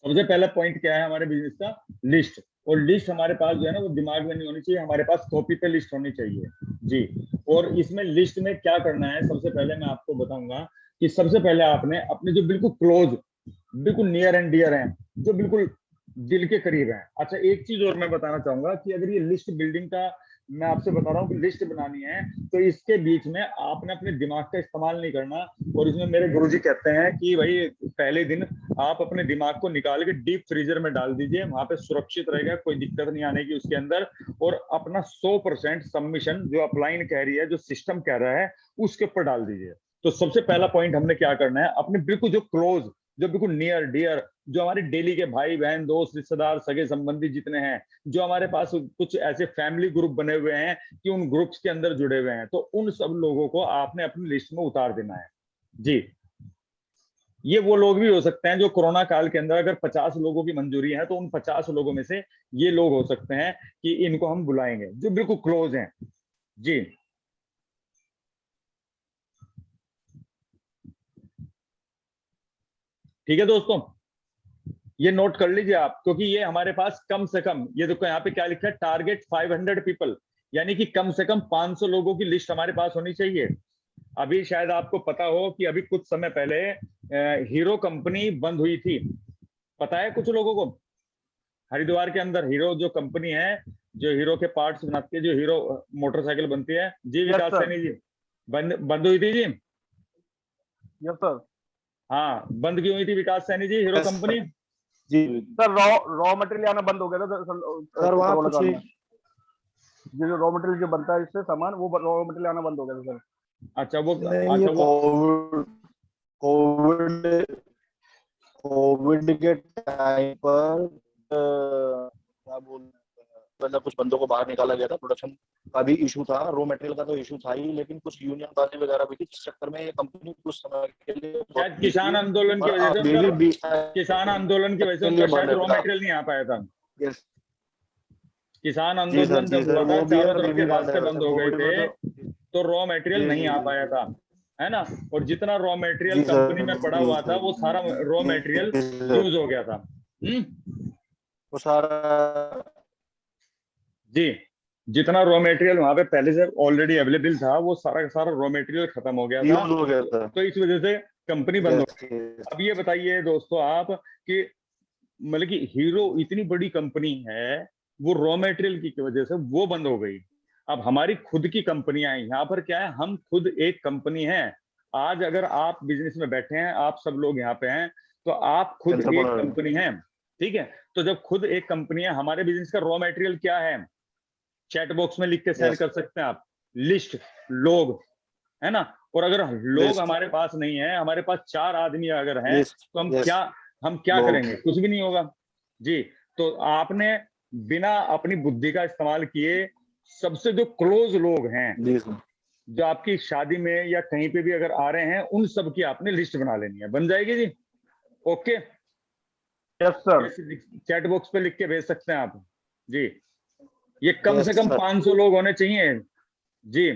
सबसे पहला पॉइंट क्या है हमारे बिजनेस का? लिस्ट। और लिस्ट हमारे पास जो है ना वो दिमाग में नहीं होनी चाहिए, हमारे पास कॉपी पे लिस्ट होनी चाहिए जी। और इसमें लिस्ट में क्या करना है, सबसे पहले मैं आपको बताऊंगा कि सबसे पहले आपने अपने जो बिल्कुल क्लोज, बिल्कुल नियर एंड डियर हैं, जो बिल्कुल दिल के करीब हैं। अच्छा, एक चीज और मैं बताना चाहूंगा कि अगर ये लिस्ट बिल्डिंग का मैं आपसे बता रहा हूँ कि लिस्ट बनानी है, तो इसके बीच में आपने अपने दिमाग का इस्तेमाल नहीं करना। और इसमें मेरे गुरुजी कहते हैं कि भाई पहले दिन आप अपने दिमाग को निकाल के डीप फ्रीजर में डाल दीजिए, वहां पे सुरक्षित रहेगा, कोई दिक्कत नहीं आने की उसके अंदर। और अपना 100% सबमिशन जो अपलाइन कह रही है, जो सिस्टम कह रहा है, उसके ऊपर डाल दीजिए। तो सबसे पहला पॉइंट हमने क्या करना है, अपने बिल्कुल जो क्लोज, जो बिल्कुल नियर डियर, जो हमारे डेली के भाई बहन दोस्त रिश्तेदार सगे संबंधी जितने हैं, जो हमारे पास कुछ ऐसे फैमिली ग्रुप बने हुए हैं कि उन ग्रुप्स के अंदर जुड़े हुए हैं, तो उन सब लोगों को आपने अपनी लिस्ट में उतार देना है जी। ये वो लोग भी हो सकते हैं जो कोरोना काल के अंदर अगर 50 लोगों की मंजूरी है, तो उन 50 लोगों में से ये लोग हो सकते हैं कि इनको हम बुलाएंगे, जो बिल्कुल क्लोज हैं जी। ठीक है दोस्तों, ये नोट कर लीजिए आप, क्योंकि ये हमारे पास कम से कम, ये देखो यहाँ पे क्या लिखा है, टारगेट 500 पीपल, यानी कि कम से कम 500 लोगों की लिस्ट हमारे पास होनी चाहिए। अभी शायद आपको पता हो कि अभी कुछ समय पहले हीरो कंपनी बंद हुई थी, पता है कुछ लोगों को? हरिद्वार के अंदर हीरो जो कंपनी है, जो हीरो के पार्ट्स बनाती है, जो हीरो मोटरसाइकिल बनती है जी, यस विकास सर। सैनी जी, बंद बंद हुई थी जी। Yes sir. हाँ, बंद क्यों हुई थी विकास सैनी जी, हीरो कंपनी? जी सर रॉ मटेरियल आना बंद हो गया था सर, वहाँ कोरोना कुछ काल में। जो रॉ मटेरियल जो बनता है इससे सामान, वो रॉ मटेरियल आना बंद हो गया था सर। अच्छा वो, नहीं, अच्छा ये वो, कोविड कोविड के टाइम पर क्या बोल, मतलब कुछ बंदों को बाहर निकाला गया था, प्रोडक्शन का भी इशू था, रॉ मटेरियल का तो इशू था ही, लेकिन कुछ यूनियन बाजी वगैरह भी थी, इस चक्कर में ये कंपनी कुछ समय के लिए शायद बंद किसान थी आंदोलन की और वजह से अभी उनका, भी किसान आंदोलन की वजह से के उनका लिए शायद बंद रॉ था। मटेरियल नहीं आ पाया था। यस किसान जी सर, आंदोलन जी जब सर, हुआ था, वो भी चारों है, अभी तरफ के भी बंद है रास्ते बंद वैसे हो गए कोविड में थे, तो रॉ मटेरियल जी नहीं जी आ जी पाया था, है ना। और जितना रॉ मटेरियल जी कंपनी सर, में पड़ा हुआ था, वो सारा रॉ मटेरियल जी सर, यूज हो गया था। वो सारा जी, जितना रॉ मटेरियल वहां पे पहले से ऑलरेडी अवेलेबल था, वो सारा का सारा रॉ मटेरियल खत्म हो गया था। यूज हो गया था। तो इस वजह से कंपनी बंद हो। यस यस अब ये बताइए दोस्तों आप कि मतलब कि हीरो इतनी बड़ी कंपनी है, वो रॉ मटेरियल की वजह से वो बंद हो गई। अब हमारी खुद की कंपनियां हैं, यहाँ पर क्या है, हम खुद एक कंपनी हैं। आज अगर आप बिजनेस में बैठे हैं, आप सब लोग यहाँ पे हैं, तो आप खुद एक एंटरप्रेन्योर कंपनी हैं। ठीक है, तो जब खुद एक कंपनी है, हमारे बिजनेस का रॉ मटेरियल क्या है, चैट बॉक्स में लिख के सेंड यस कर सकते हैं आप, लिस्ट, लोग, है ना। और अगर लोग लिस्ट हमारे पास नहीं है, हमारे पास 4 आदमी अगर हैं, लिस्ट तो यस हम क्या लोग करेंगे? कुछ भी नहीं होगा जी। तो आपने बिना अपनी बुद्धि का इस्तेमाल किए सबसे जो क्लोज लोग हैं, जी सर जो आपकी शादी में या कहीं पे भी अगर आ रहे हैं, उन सब की आपने लिस्ट बना लेनी है, बन जाएगी जी। Okay, yes sir. Chat box पे लिख के भेज सकते हैं आप जी। ये कम से यस कम सर 500 लोग होने चाहिए जी,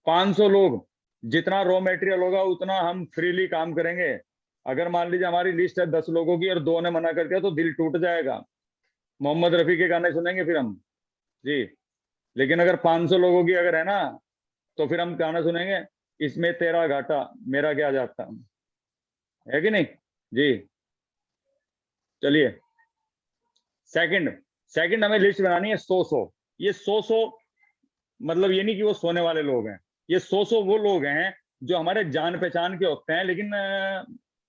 500 लोग। जितना रॉ मटेरियल होगा उतना हम फ्रीली काम करेंगे। अगर मान लीजिए हमारी लिस्ट है 10 लोगों की और 2 ने मना कर दिया, तो दिल टूट जाएगा, मोहम्मद रफी के गाने सुनेंगे फिर हम जी। लेकिन अगर 500 लोगों की अगर है ना, तो फिर हम गाना सुनेंगे, इसमें तेरा घाटा मेरा क्या जाता, है कि नहीं जी। चलिए, सेकंड सेकंड हमें लिस्ट बनानी है 100 ये 100 मतलब ये नहीं कि वो सोने वाले लोग हैं, ये 100 वो लोग हैं जो हमारे जान पहचान के होते हैं, लेकिन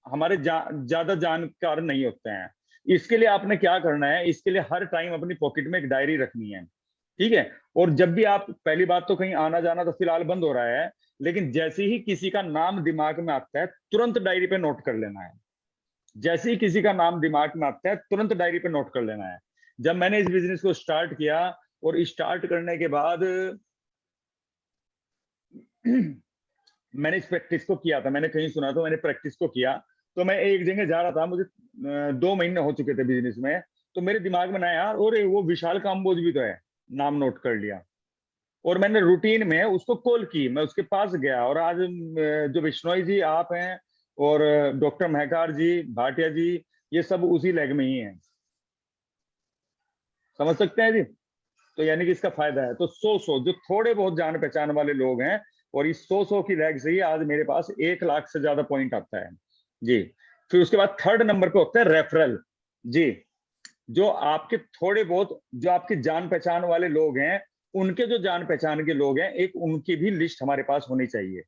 हमारे ज्यादा जानकार नहीं होते हैं। इसके लिए आपने क्या करना है, इसके लिए हर टाइम अपनी पॉकेट में एक डायरी रखनी है, ठीक है। और जब भी आप, पहली बात तो कहीं आना जाना तो फिलहाल बंद हो रहा है, लेकिन जैसे ही किसी का नाम दिमाग में आता है, तुरंत डायरी पे नोट कर लेना है। जैसे ही किसी का नाम दिमाग में आता है, तुरंत डायरी पे नोट कर लेना है। जब मैंने इस बिजनेस को स्टार्ट किया, और स्टार्ट करने के बाद मैंने इस प्रैक्टिस को किया था, मैंने कहीं सुना था, मैंने प्रैक्टिस को किया। तो मैं एक जगह जा रहा था, मुझे 2 महीने हो चुके थे बिजनेस में, तो मेरे दिमाग में ना यार, और वो विशाल काम्बोज भी तो है, नाम नोट कर लिया। और मैंने रूटीन में उसको कॉल की, मैं उसके पास गया, और आज जो बिश्नोई जी आप हैं, और डॉक्टर महकार जी, भाटिया जी, ये सब उसी लेग में ही है। समझ सकते हैं जी? तो यानी कि इसका फायदा है। तो 100 जो थोड़े बहुत जान पहचान वाले लोग हैं, और इस 100 की लेग से ही आज मेरे पास 1 लाख से ज्यादा पॉइंट आता है जी। फिर उसके बाद थर्ड नंबर पे होता है रेफरल जी। जो आपके थोड़े बहुत जो आपके जान पहचान वाले लोग हैं, उनके जो जान पहचान के लोग हैं, एक उनकी भी लिस्ट हमारे पास होनी चाहिए।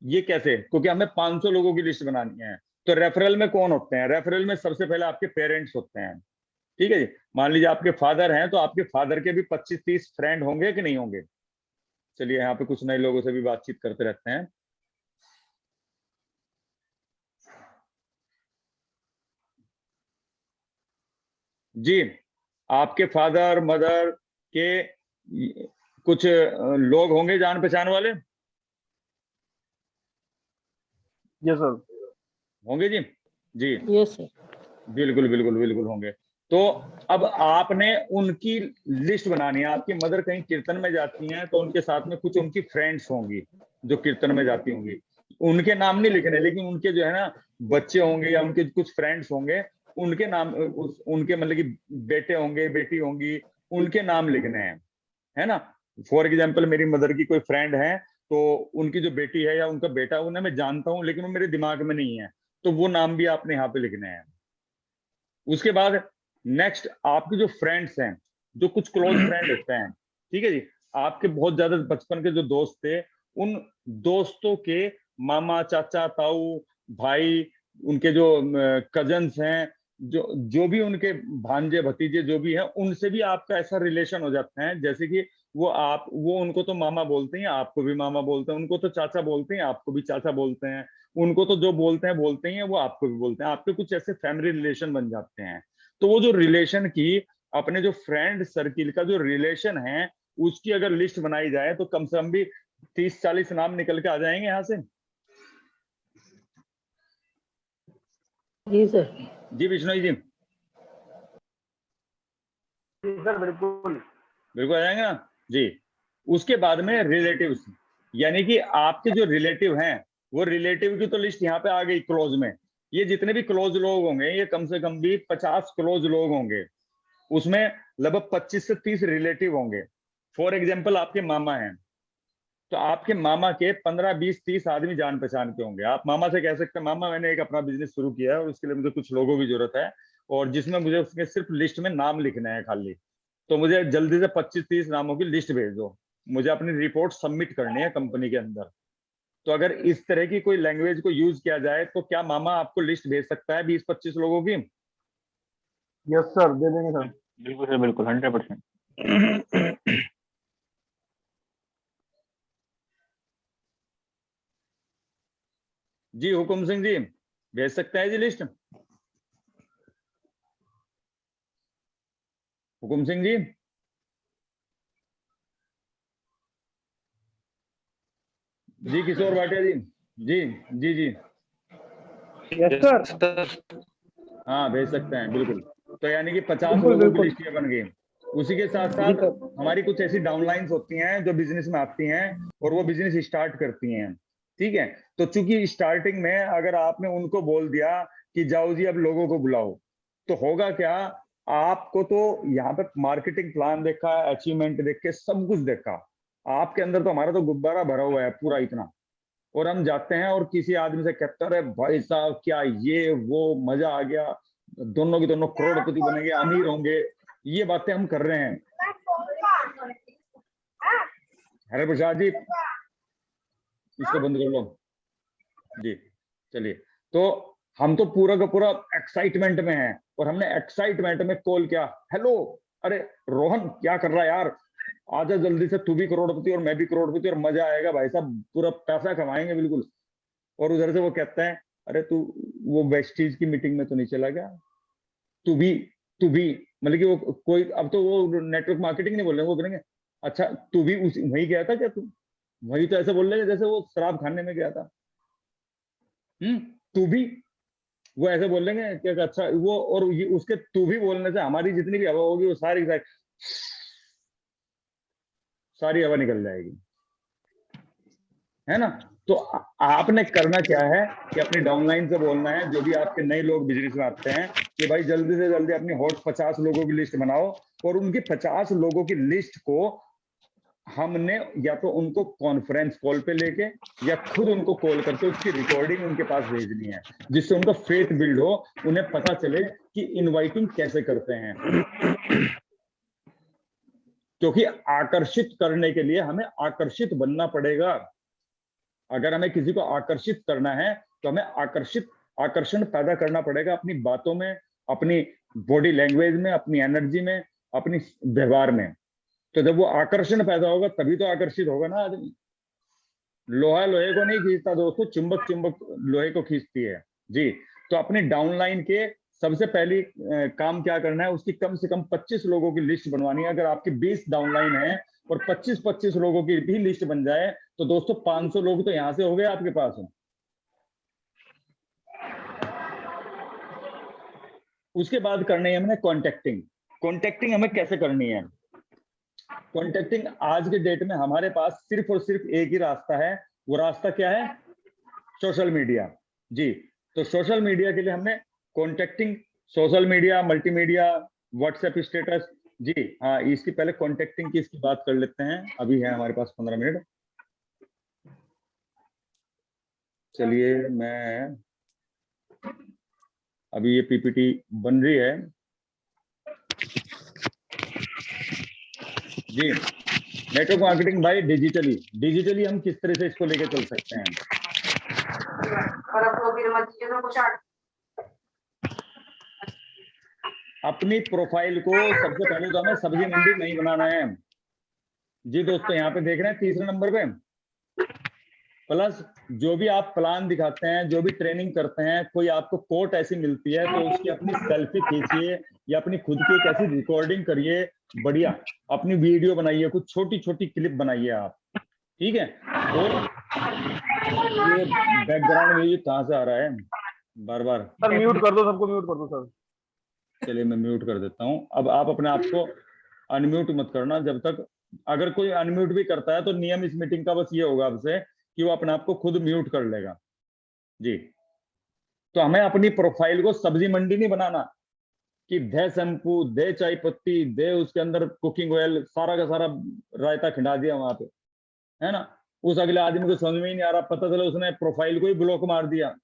ये कैसे? क्योंकि हमें 500 लोगों की लिस्ट बनानी है। तो रेफरल में कौन होते हैं? रेफरल में सबसे पहले आपके पेरेंट्स होते हैं। ठीक है जी। मान लीजिए आपके फादर हैं, तो आपके फादर के भी 25-30 फ्रेंड होंगे कि नहीं होंगे? चलिए यहाँ पे कुछ नए लोगों से भी बातचीत करते रहते हैं। जी, आपके फादर मदर के कुछ लोग होंगे जान पहचान वाले? Yes sir. होंगे जी। जी यस सर। बिल्कुल बिल्कुल बिल्कुल होंगे। तो अब आपने उनकी लिस्ट बनानी है। आपकी मदर कहीं कीर्तन में जाती हैं, तो उनके साथ में कुछ उनकी फ्रेंड्स होंगी जो कीर्तन में जाती होंगी। उनके नाम नहीं लिखने, लेकिन उनके जो है ना बच्चे होंगे या उनके कुछ फ्रेंड्स होंगे, उनके नाम उनके मतलब कि बेटे होंगे, बेटी होंगी, उनके नाम लिखने हैं, है ना। फॉर एग्जाम्पल मेरी मदर की कोई फ्रेंड है, तो उनकी जो बेटी है या उनका बेटा, उन्हें मैं जानता हूँ लेकिन वो मेरे दिमाग में नहीं है, तो वो नाम भी आपने यहाँ पे लिखने हैं। उसके बाद नेक्स्ट आपके जो फ्रेंड्स हैं, जो कुछ क्लोज फ्रेंड होते हैं, ठीक है जी, आपके बहुत ज्यादा बचपन के जो दोस्त थे, उन दोस्तों के मामा चाचा ताऊ भाई, उनके जो कजन्स हैं, जो जो भी उनके भांजे भतीजे जो भी हैं, उनसे भी आपका ऐसा रिलेशन हो जाता है जैसे कि वो उनको तो मामा बोलते हैं, आपको भी मामा बोलते हैं, उनको तो चाचा बोलते हैं, आपको भी चाचा बोलते हैं, उनको तो जो बोलते हैं वो आपको भी बोलते हैं। आपके कुछ ऐसे फैमिली रिलेशन बन जाते हैं। तो वो जो रिलेशन की, अपने जो फ्रेंड सर्किल का जो रिलेशन है, उसकी अगर लिस्ट बनाई जाए तो कम से कम भी 30-40 नाम निकल के आ जाएंगे यहाँ से। जी सर। जी बिश्नोई जी। जी सर बिल्कुल। बिल्कुल आ जाएंगे ना जी। उसके बाद में रिलेटिव्स, यानी कि आपके जो रिलेटिव हैं, वो रिलेटिव की तो लिस्ट यहाँ पे आ गई क्लोज में। ये जितने भी क्लोज लोग होंगे, ये कम से कम भी 50 क्लोज लोग होंगे। उसमें लगभग 25 से 30 रिलेटिव होंगे। फॉर एग्जाम्पल आपके मामा हैं, तो आपके मामा के 15-20-30 आदमी जान पहचान के होंगे। आप मामा से कह सकते हैं, मामा मैंने एक अपना बिजनेस शुरू किया है और उसके लिए मुझे कुछ लोगों की जरूरत है, और जिसमें मुझे उसके सिर्फ लिस्ट में नाम लिखने हैं खाली, तो मुझे जल्दी से 25-30 नामों की लिस्ट भेज दो, मुझे अपनी रिपोर्ट सबमिट करनी है कंपनी के अंदर। तो अगर इस तरह की कोई लैंग्वेज को यूज किया जाए, तो क्या मामा आपको लिस्ट भेज सकता है 20-25 लोगों की? यस सर, दे देंगे सर। बिल्कुल सर, बिल्कुल 100%। जी हुकुम सिंह जी, भेज सकते हैं जी लिस्ट? हुकुम सिंह जी। जी किशोर भाटिया जी। जी जी जी। Yes sir. हाँ भेज सकते हैं बिल्कुल। तो यानी कि 50 बिल्कुल लोगों की बिल्कुल। लिस्ट ये बन गई। उसी के साथ जी साथ सर। हमारी कुछ ऐसी डाउनलाइंस होती हैं जो बिजनेस में आती हैं, और वो बिजनेस स्टार्ट करती हैं। ठीक है। तो चूंकि स्टार्टिंग में अगर आपने उनको बोल दिया कि जाओ जी अब लोगों को बुलाओ, तो होगा क्या, आपको तो यहाँ पे मार्केटिंग प्लान देखा, अचीवमेंट देख के सब कुछ देखा, आपके अंदर तो हमारा तो गुब्बारा भरा हुआ है पूरा इतना, और हम जाते हैं और किसी आदमी से कहते हैं, अरे भाई साहब क्या ये वो मजा आ गया, दोनों के दोनों करोड़पति बनेंगे, अमीर होंगे, ये बातें हम कर रहे हैं। हरे प्रसाद जी, इसको बंद कर लो जी। चलिए, तो हम तो पूरा का पूरा एक्साइटमेंट में हैं, और हमने एक्साइटमेंट में कॉल किया, हेलो, अरे रोहन क्या कर रहा है यार, आजा जल्दी से, तू भी करोड़पति और मैं भी करोड़पति, और मजा आएगा भाई साहब, पूरा पैसा कमाएंगे बिल्कुल। और उधर से वो कहता है, अरे तू वो वेस्टीज की मीटिंग में तो नहीं चला गया? तू भी तू भी मतलब कि वो कोई, अब तो वो नेटवर्क मार्केटिंग नहीं बोल रहे, वो बोलेंगे अच्छा तू भी उसी वही गया था क्या तू? वही तो ऐसे बोल रहे जैसे वो शराब खाने में गया था। तू भी, वो ऐसे बोल लेंगे कि अच्छा वो, और ये उसके तू भी बोलने से हमारी जितनी भी हवा होगी वो सारी सारी हवा निकल जाएगी, है ना। तो आपने करना क्या है कि अपनी डाउनलाइन से बोलना है, जो भी आपके नए लोग बिजनेस में आते हैं, कि भाई जल्दी से जल्दी अपनी हॉट 50 लोगों की लिस्ट बनाओ, और उनकी 50 लोगों की लिस्ट को हमने या तो उनको कॉन्फ्रेंस कॉल पे लेके या खुद उनको कॉल करके उसकी रिकॉर्डिंग उनके पास भेजनी है, जिससे उनका फेथ बिल्ड हो, उन्हें पता चले कि इनवाइटिंग कैसे करते हैं। क्योंकि आकर्षित करने के लिए हमें आकर्षित बनना पड़ेगा। अगर हमें किसी को आकर्षित करना है तो हमें आकर्षण पैदा करना पड़ेगा अपनी बातों में, अपनी बॉडी लैंग्वेज में, अपनी एनर्जी में, अपनी व्यवहार में। तो जब वो आकर्षण पैदा होगा तभी तो आकर्षित होगा ना आदमी। लोहा लोहे को नहीं खींचता दोस्तों, चुंबक लोहे को खींचती है जी। तो अपनी डाउनलाइन के सबसे पहली काम क्या करना है, उसकी कम से कम 25 लोगों की लिस्ट बनवानी है। अगर आपकी 20 डाउनलाइन है और 25 लोगों की भी लिस्ट बन जाए तो दोस्तों 500 लोग तो यहां से हो गए आपके पास। उसके बाद करनी है हमने कॉन्टेक्टिंग हमें कैसे करनी है? कॉन्टेक्टिंग आज के डेट में हमारे पास सिर्फ और सिर्फ एक ही रास्ता है। वो रास्ता क्या है? सोशल मीडिया जी। तो सोशल मीडिया के लिए हमने contacting, social media, multimedia, WhatsApp status जी। हाँ, इसकी पहले कॉन्टेक्टिंग की इसकी बात कर लेते हैं। अभी है हमारे पास 15 मिनट। चलिए, मैं अभी ये पीपीटी बन रही है जी। नेटवर्क मार्केटिंग बाय डिजिटली हम किस तरह से इसको लेके चल सकते हैं? अपनी प्रोफाइल को सबसे पहले तो हमें सब्जी मंडी नहीं बनाना है जी। दोस्तों यहाँ पे देख रहे हैं तीसरे नंबर पे, प्लस जो भी आप प्लान दिखाते हैं, जो भी ट्रेनिंग करते हैं, कोई आपको कोट ऐसी मिलती है तो उसकी अपनी सेल्फी खींचिए या अपनी खुद की एक ऐसी रिकॉर्डिंग करिए, बढ़िया अपनी वीडियो बनाइए, कुछ छोटी छोटी क्लिप बनाइए आप, ठीक है। और ये बैकग्राउंड म्यूजिक कहाँ से आ रहा है बार बार? सर म्यूट कर दो, सबको म्यूट कर दो सर। चलिए मैं म्यूट कर देता हूँ। अब आप अपने आप को अनम्यूट मत करना जब तक, अगर कोई अनम्यूट भी करता है तो नियम इस मीटिंग का बस ये होगा आपसे कि वो अपने आप को खुद म्यूट कर लेगा जी। तो हमें अपनी प्रोफाइल को सब्जी मंडी नहीं बनाना कि दे शैम्पू, दे चाय पत्ती, दे उसके अंदर कुकिंग ऑयल, सारा का सारा रायता खिंडा दिया वहां पे, है ना। उस अगले आदमी को समझ में ही नहीं आ रहा, पता चला उसने प्रोफाइल को ही ब्लॉक मार दिया,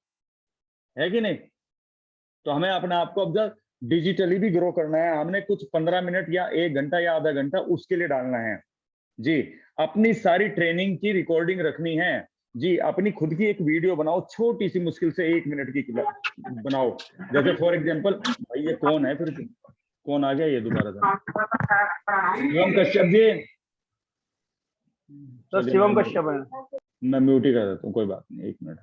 है कि नहीं। तो हमें अपने आप को अब डिजिटली भी ग्रो करना है। हमने कुछ 15 मिनट या 1 घंटा या आधा घंटा उसके लिए डालना है जी। अपनी सारी ट्रेनिंग की रिकॉर्डिंग रखनी है जी। अपनी खुद की एक वीडियो बनाओ, छोटी सी, मुश्किल से 1 मिनट की बनाओ। जैसे फॉर एग्जांपल, भाई ये कौन है, फिर कौन आ गया ये दोबारा से? शिवम कश्यप जी। सर शिवम कश्यप है। मैं म्यूट ही कर देता हूँ, कोई बात नहीं, 1 मिनट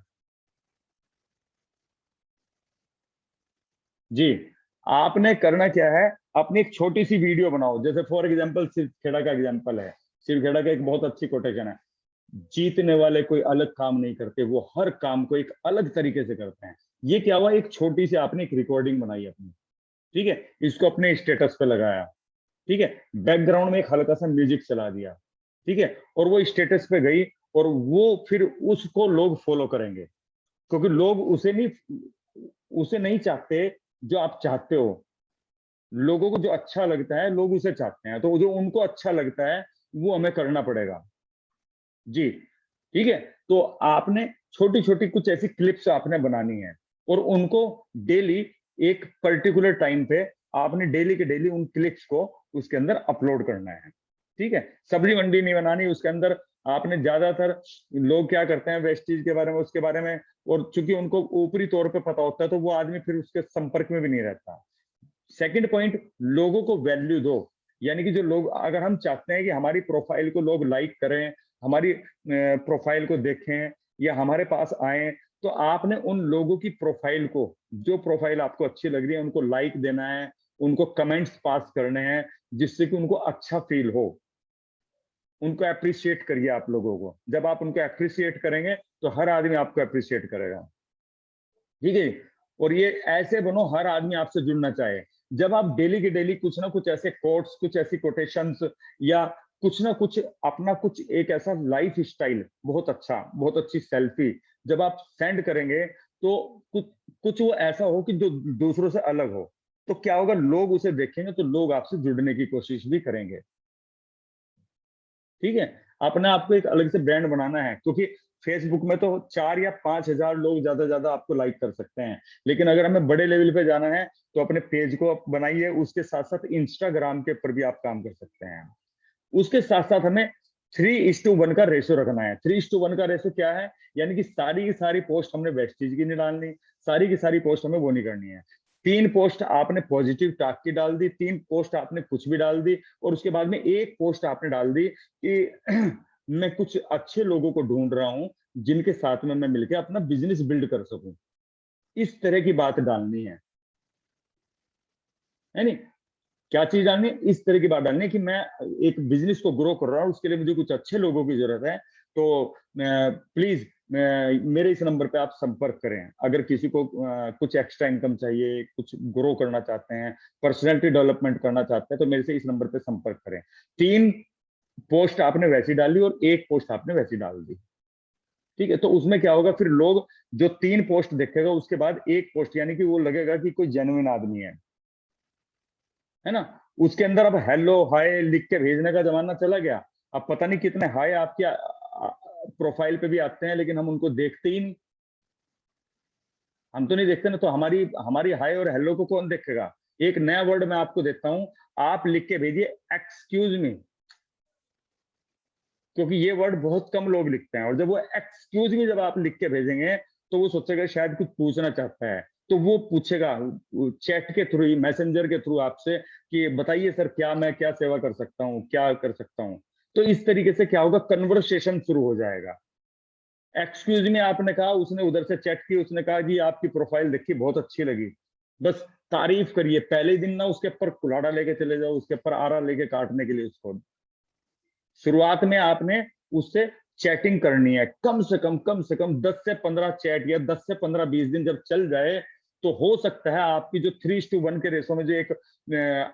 जी। आपने करना क्या है, अपनी एक छोटी सी वीडियो बनाओ। जैसे फॉर एग्जांपल शिवखेड़ा का एग्जांपल है। शिवखेड़ा का एक बहुत अच्छी कोटेशन है, जीतने वाले कोई अलग काम नहीं करते, वो हर काम को एक अलग तरीके से करते हैं। ये क्या हुआ, एक छोटी सी आपने एक रिकॉर्डिंग बनाई अपनी, ठीक है, इसको अपने स्टेटस पे लगाया, ठीक है, बैकग्राउंड में एक हल्का सा म्यूजिक चला दिया, ठीक है, और वो स्टेटस पे गई और वो फिर उसको लोग फॉलो करेंगे, क्योंकि लोग उसे नहीं चाहते जो आप चाहते हो। लोगों को जो अच्छा लगता है लोग उसे चाहते हैं, तो जो उनको अच्छा लगता है वो हमें करना पड़ेगा जी, ठीक है। तो आपने छोटी छोटी कुछ ऐसी क्लिप्स आपने बनानी है और उनको डेली एक पर्टिकुलर टाइम पे आपने डेली के डेली उन क्लिप्स को उसके अंदर अपलोड करना है, ठीक है। सब्जी मंडी नहीं बनानी उसके अंदर। आपने ज्यादातर लोग क्या करते हैं वेस्टीज के बारे में, उसके बारे में, और चूंकि उनको ऊपरी तौर पे पता होता है तो वो आदमी फिर उसके संपर्क में भी नहीं रहता। सेकंड पॉइंट, लोगों को वैल्यू दो। यानी कि जो लोग, अगर हम चाहते हैं कि हमारी प्रोफाइल को लोग लाइक करें, हमारी प्रोफाइल को देखें या हमारे पास आए, तो आपने उन लोगों की प्रोफाइल को, जो प्रोफाइल आपको अच्छी लग रही है, उनको लाइक देना है, उनको कमेंट्स पास करने हैं, जिससे कि उनको अच्छा फील हो। उनको अप्रिशिएट करिए आप लोगों को। जब आप उनको अप्रिशिएट करेंगे तो हर आदमी आपको अप्रिशिएट करेगा, ठीक है। और ये ऐसे बनो हर आदमी आपसे जुड़ना चाहे। जब आप डेली के डेली कुछ ना कुछ ऐसे कोट्स, कुछ ऐसी कोटेशंस या कुछ ना कुछ अपना कुछ एक ऐसा लाइफ स्टाइल बहुत अच्छा, बहुत अच्छी सेल्फी जब आप सेंड करेंगे तो कुछ वो ऐसा हो कि जो दूसरों से अलग हो, तो क्या होगा, लोग उसे देखेंगे तो लोग आपसे जुड़ने की कोशिश भी करेंगे। ठीक है, अपने आप को एक अलग से ब्रांड बनाना है, क्योंकि फेसबुक में तो 4 या 5,000 लोग ज्यादा ज्यादा आपको लाइक कर सकते हैं, लेकिन अगर हमें बड़े लेवल पे जाना है तो अपने पेज को आप बनाइए, उसके साथ साथ इंस्टाग्राम के ऊपर भी आप काम कर सकते हैं। उसके साथ साथ हमें 3:1 का रेशो रखना है। 3:1 का रेशो क्या है, यानी कि सारी की सारी पोस्ट हमने वेस्टेज की नहीं डालनी, सारी की सारी पोस्ट हमें वो नहीं करनी है। 3 पोस्ट आपने पॉजिटिव टॉक की डाल दी, 3 पोस्ट आपने कुछ भी डाल दी, और उसके बाद में एक पोस्ट आपने डाल दी कि मैं कुछ अच्छे लोगों को ढूंढ रहा हूं जिनके साथ में मैं मिलकर अपना बिजनेस बिल्ड कर सकूं। इस तरह की बात डालनी है नहीं, क्या चीज डालनी है, इस तरह की बात डालनी है कि मैं एक बिजनेस को ग्रो कर रहा हूँ, उसके लिए मुझे कुछ अच्छे लोगों की जरूरत है, तो प्लीज मेरे इस नंबर पे आप संपर्क करें। अगर किसी को कुछ एक्स्ट्रा इनकम चाहिए, कुछ ग्रो करना चाहते हैं, पर्सनैलिटी डेवलपमेंट करना चाहते हैं, तो मेरे से इस नंबर पे संपर्क करें। 3 पोस्ट आपने वैसी डाली और एक पोस्ट आपने वैसी डाल दी। ठीक है, तो उसमें क्या होगा, फिर लोग जो 3 पोस्ट देखेगा उसके बाद एक पोस्ट, यानी कि वो लगेगा कि कोई जेन्युइन आदमी है ना। उसके अंदर अब हेलो हाय लिख के भेजने का जमाना चला गया। अब पता नहीं कितने हाय आपके प्रोफाइल पे भी आते हैं, लेकिन हम उनको देखते ही नहीं, हम तो नहीं देखते ना, तो हमारी हमारी हाय और हेलो को कौन देखेगा। एक नया वर्ड मैं आपको देता हूं, आप लिख के भेजिए एक्सक्यूज मी, क्योंकि ये वर्ड बहुत कम लोग लिखते हैं, और जब वो एक्सक्यूज मी जब आप लिख के भेजेंगे तो वो सोचेगा शायद कुछ पूछना चाहता है, तो वो पूछेगा चैट के थ्रू ही, मैसेंजर के थ्रू आपसे कि बताइए सर क्या मैं क्या सेवा कर सकता हूँ, क्या कर सकता हूँ। तो इस तरीके से क्या होगा, कन्वर्सेशन शुरू हो जाएगा। एक्सक्यूज मी आपने कहा, उसने उधर से चैट की, उसने कहा कि आपकी प्रोफाइल देखी बहुत अच्छी लगी, बस तारीफ करिए। पहले दिन ना उसके ऊपर कुल्हाड़ा लेके चले जाओ, उसके ऊपर आरा लेके काटने के लिए उसको। शुरुआत में आपने उससे चैटिंग करनी है, कम से कम 10 से 15 चैट, या 10 से 15 20 दिन जब चल जाए तो हो सकता है आपकी जो 3:1 के रेशो में जो एक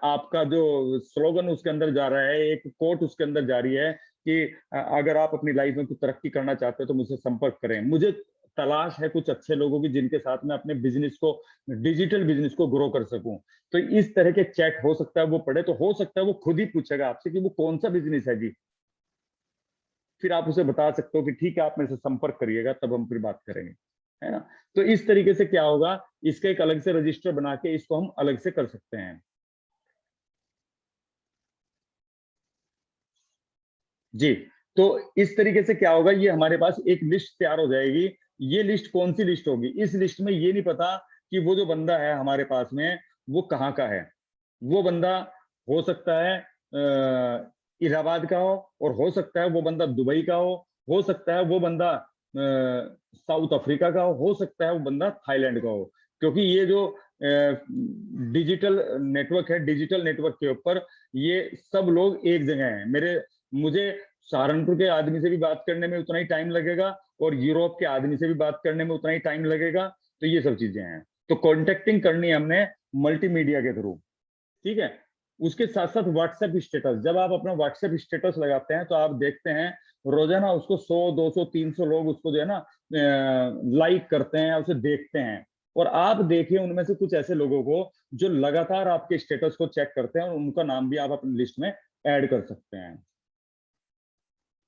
आपका जो स्लोगन उसके अंदर जा रहा है, एक कोट उसके अंदर जा रही है कि अगर आप अपनी लाइफ में कुछ तरक्की करना चाहते हो तो मुझसे संपर्क करें, मुझे तलाश है कुछ अच्छे लोगों की जिनके साथ में अपने बिजनेस को, डिजिटल बिजनेस को ग्रो कर सकूं। तो इस तरह के चैट हो सकता है वो पढ़े, तो हो सकता है वो खुद ही पूछेगा आपसे कि वो कौन सा बिजनेस है जी। फिर आप उसे बता सकते हो कि ठीक है आप मेरे से संपर्क करिएगा, तब हम फिर बात करेंगे, है ना। तो इस तरीके से क्या होगा, इसका एक अलग से रजिस्टर बना के इसको हम अलग से कर सकते हैं जी। तो इस तरीके से क्या होगा, ये हमारे पास एक लिस्ट तैयार हो जाएगी। ये लिस्ट कौन सी लिस्ट होगी, इस लिस्ट में ये नहीं पता कि वो जो बंदा है हमारे पास में वो कहाँ का है। वो बंदा हो सकता है इलाहाबाद का हो और सकता है वो बंदा दुबई का हो सकता है वो बंदा साउथ अफ्रीका का हो सकता है वो बंदा थाईलैंड का हो। क्योंकि ये जो डिजिटल नेटवर्क है, डिजिटल नेटवर्क के ऊपर ये सब लोग एक जगह हैं। मुझे सहारनपुर के आदमी से भी बात करने में उतना ही टाइम लगेगा और यूरोप के आदमी से भी बात करने में उतना ही टाइम लगेगा। तो ये सब चीजें हैं, तो कॉन्टेक्टिंग करनी है हमने मल्टीमीडिया के थ्रू। ठीक है, उसके साथ साथ व्हाट्सएप स्टेटस, जब आप अपना व्हाट्सएप स्टेटस लगाते हैं तो आप देखते हैं रोजाना उसको 100 200 300 लोग उसको जो है ना लाइक करते हैं, उसे देखते हैं। और आप देखिए उनमें से कुछ ऐसे लोगों को जो लगातार आपके स्टेटस को चेक करते हैं, और उनका नाम भी आप अपनी लिस्ट में ऐड कर सकते हैं।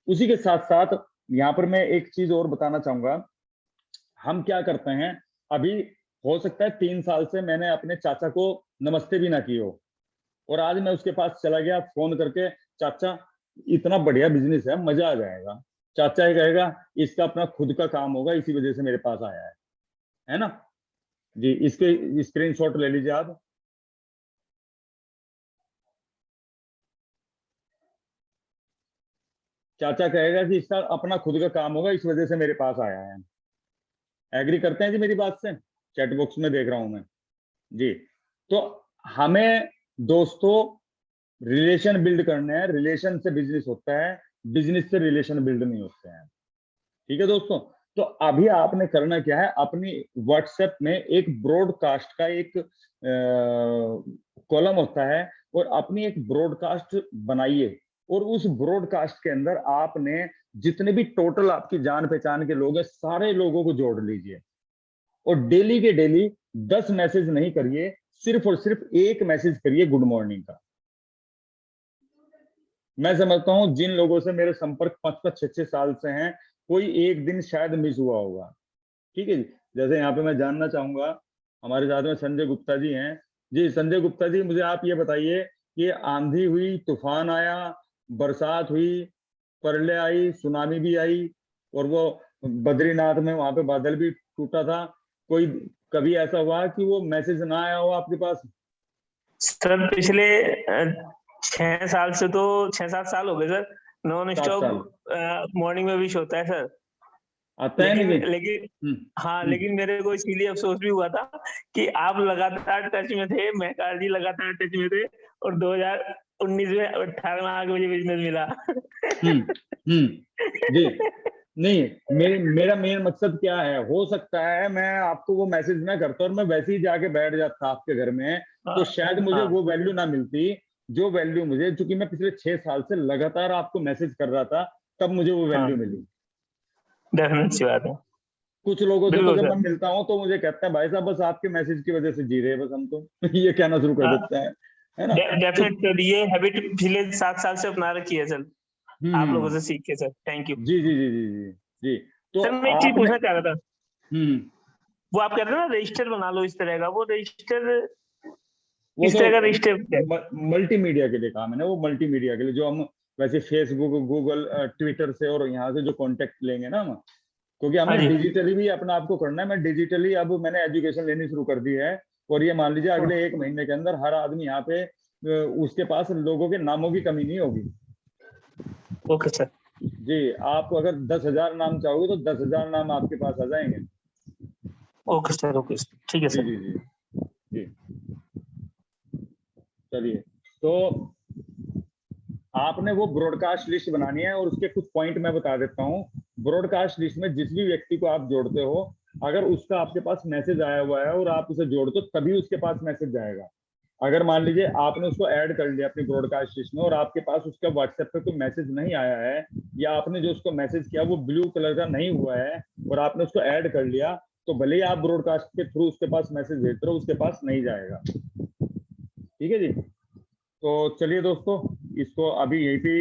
उसी के साथ साथ यहाँ पर मैं एक चीज और बताना चाहूंगा, हम क्या करते हैं अभी, हो सकता है 3 साल से मैंने अपने चाचा को नमस्ते भी ना की हो, और आज मैं उसके पास चला गया फोन करके, चाचा इतना बढ़िया बिजनेस है, मजा आ जाएगा। चाचा ये कहेगा इसका अपना खुद का काम होगा, इसी वजह से मेरे पास आया है ना जी। इसके स्क्रीनशॉट ले लीजिए आप। चाचा कहेगा कि इसका अपना खुद का काम होगा, इस वजह से मेरे पास आया है। एग्री करते हैं जी मेरी बात से? चैट बॉक्स में देख रहा हूं मैं जी। तो हमें दोस्तों रिलेशन बिल्ड करने हैं, रिलेशन से बिजनेस होता है, बिजनेस से रिलेशन बिल्ड नहीं होते हैं। ठीक है दोस्तों, तो अभी आपने करना क्या है, अपनी व्हाट्सएप में एक ब्रॉडकास्ट का एक कॉलम होता है, और अपनी एक ब्रॉडकास्ट बनाइए और उस ब्रॉडकास्ट के अंदर आपने जितने भी टोटल आपकी जान पहचान के लोग हैं सारे लोगों को जोड़ लीजिए, और डेली के डेली 10 मैसेज नहीं करिए, सिर्फ और सिर्फ एक मैसेज करिए गुड मॉर्निंग का। मैं समझता हूं जिन लोगों से मेरे संपर्क 5-5, 6-6 साल से हैं, कोई एक दिन शायद मिस हुआ होगा। ठीक है जी। जैसे यहाँ पे मैं जानना चाहूंगा, हमारे साथ में संजय गुप्ता जी हैं। जी संजय गुप्ता जी, मुझे आप ये बताइए कि आंधी हुई, तूफान आया, बरसात हुई, प्रलय आई, सुनामी भी आई, और वो बद्रीनाथ में वहां पे बादल भी टूटा था, कोई कभी ऐसा हुआ कि वो मैसेज ना आया हो आपके पास? सर पिछले 6 साल से तो 6-7 साल हो गए सर, नॉन 7 स्टॉप साल मॉर्निंग में विश होता है सर। आता है लेकिन नहीं? लेकिन हाँ, लेकिन मेरे को इसीलिए अफसोस भी हुआ था कि आप लगातार टच में थे, महकार जी लगातार टच में थे, और 2019 में 18 में आगे मुझे बिजनेस मिला। जी नहीं, मेरा मेन मकसद क्या है, हो सकता है मैं आपको वो मैसेज ना करता और मैं वैसे ही जाके बैठ जाता आपके घर में, तो शायद मुझे वो वैल्यू ना मिलती जो वैल्यू मुझे, क्योंकि मैं पिछले 6 साल से लगातार आपको मैसेज कर रहा था, तब मुझे वो वैल्यू मिली। डेफिनेट सी बात है। कुछ लोगों से तो बिल्कुल जब सर। मैं मिलता हूँ तो मुझे कहता है भाई साहब बस आपके मैसेज की वजह से जी रहे हैं बस हम तो ये कहना शुरू कर देता है ना। डेफिनेट सर, ये हैबिट पिछले 7 साल से अपना रखी है सर, आप लोगों से सीख के सर। Thank you. जी जी जी जी जी जी। तो सर मैं एक चीज आपने पूछना चाह रहा था, वो आप कह रहे हैं ना रजिस्टर बना लो इस तरह का, वो रजिस्टर वो इस तो तरह का रजिस्टर मल्टीमीडिया के लिए काम है ना, वो मल्टीमीडिया के लिए जो हम वैसे फेसबुक, गूगल, ट्विटर से और यहाँ से जो कांटेक्ट लेंगे ना हम, क्योंकि हाँ हमें जी। डिजिटली भी अपना आपको करना है। मैं डिजिटली अब मैंने एजुकेशन लेनी शुरू कर दी है, और ये मान लीजिए अगले 1 महीने के अंदर हर आदमी यहाँ पे उसके पास लोगों के नामों की कमी नहीं होगी। Okay sir. जी, आप अगर 10,000 नाम चाहोगे तो 10,000 नाम आपके पास आ जाएंगे। ओके सर, ओके सर, ठीक है जी सर। जी जी जी। चलिए, तो आपने वो ब्रॉडकास्ट लिस्ट बनानी है, और उसके कुछ पॉइंट मैं बता देता हूँ। ब्रॉडकास्ट लिस्ट में जिस भी व्यक्ति को आप जोड़ते हो, अगर उसका आपके पास मैसेज आया हुआ है और आप उसे जोड़ते हो तभी उसके पास मैसेज जाएगा। अगर मान लीजिए आपने उसको ऐड कर लिया अपनी ब्रॉडकास्ट लिस्ट में और आपके पास उसका व्हाट्सएप पे कोई मैसेज नहीं आया है, या आपने जो उसको मैसेज किया वो ब्लू कलर का नहीं हुआ है और आपने उसको ऐड कर लिया, तो भले ही आप ब्रॉडकास्ट के थ्रू उसके पास मैसेज भेजते रहो, उसके पास नहीं जाएगा। ठीक है जी। तो चलिए दोस्तों, इसको अभी यहीं पे